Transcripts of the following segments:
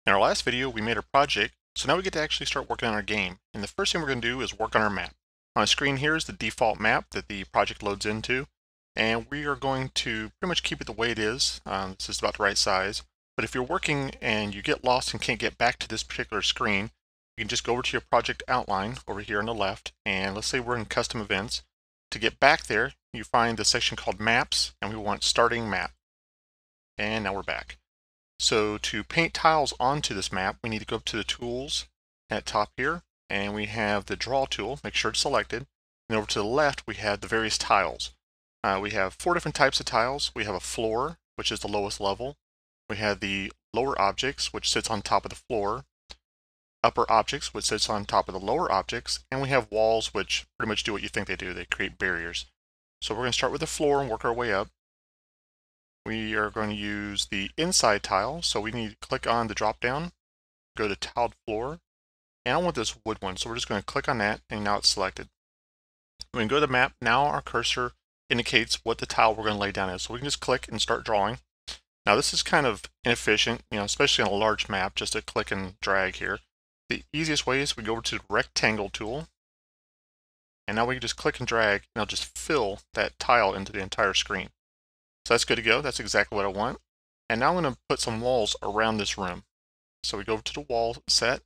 In our last video, we made a project, so now we get to actually start working on our game. And the first thing we're going to do is work on our map. On the screen here is the default map that the project loads into, and we are going to pretty much keep it the way it is. This is about the right size. But if you're working and you get lost and can't get back to this particular screen, you can just go over to your project outline over here on the left, and let's say we're in custom events. To get back there, you find the section called maps, and we want starting map. And now we're back. So to paint tiles onto this map, we need to go up to the tools at top here, and we have the draw tool. Make sure it's selected. And over to the left, we have the various tiles. We have 4 different types of tiles. We have a floor, which is the lowest level. We have the lower objects, which sits on top of the floor. Upper objects, which sits on top of the lower objects. And we have walls, which pretty much do what you think they do. They create barriers. So we're going to start with the floor and work our way up. We are going to use the inside tile, so we need to click on the drop down, go to tiled floor, and I want this wood one, so we're just going to click on that, and now it's selected. We can go to the map. Now our cursor indicates what the tile we're going to lay down is, so we can just click and start drawing. Now this is kind of inefficient, especially on a large map, just to click and drag here. The easiest way is we go over to the rectangle tool, and now we can just click and drag, and it'll just fill that tile into the entire screen. So that's good to go. That's exactly what I want. And now I'm going to put some walls around this room. So we go over to the wall set,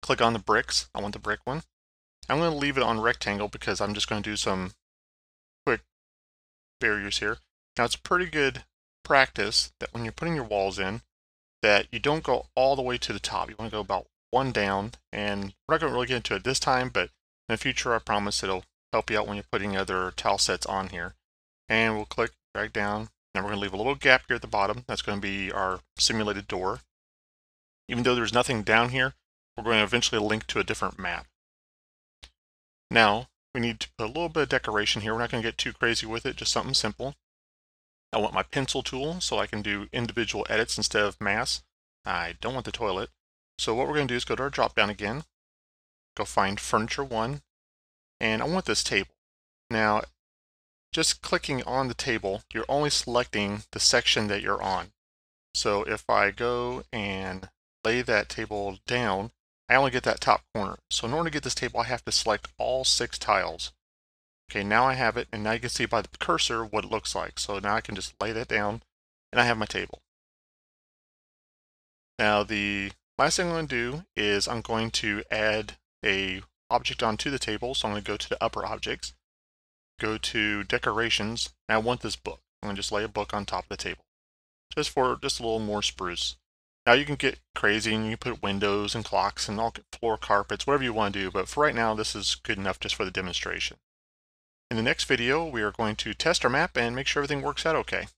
click on the bricks. I want the brick one. I'm going to leave it on rectangle because I'm just going to do some quick barriers here. Now it's pretty good practice that when you're putting your walls in, that you don't go all the way to the top. You want to go about one down, and we're not going to really get into it this time, but in the future I promise it'll help you out when you're putting other tile sets on here. And we'll click, drag down. Now we're going to leave a little gap here at the bottom. That's going to be our simulated door. Even though there's nothing down here, we're going to eventually link to a different map. Now, we need to put a little bit of decoration here. We're not going to get too crazy with it, just something simple. I want my pencil tool so I can do individual edits instead of mass. I don't want the toilet. So what we're going to do is go to our drop down again, go find furniture 1, and I want this table. Now, just clicking on the table, you're only selecting the section that you're on. So if I go and lay that table down, I only get that top corner. So in order to get this table, I have to select all 6 tiles. Okay, now I have it, and now you can see by the cursor what it looks like. So now I can just lay that down, and I have my table. Now the last thing I'm going to do is I'm going to add a object onto the table. So I'm going to go to the upper objects, go to decorations, and I want this book. I'm going to just lay a book on top of the table, just a little more spruce. Now you can get crazy and you can put windows and clocks and all floor carpets, whatever you want to do, but for right now this is good enough just for the demonstration. In the next video we are going to test our map and make sure everything works out okay.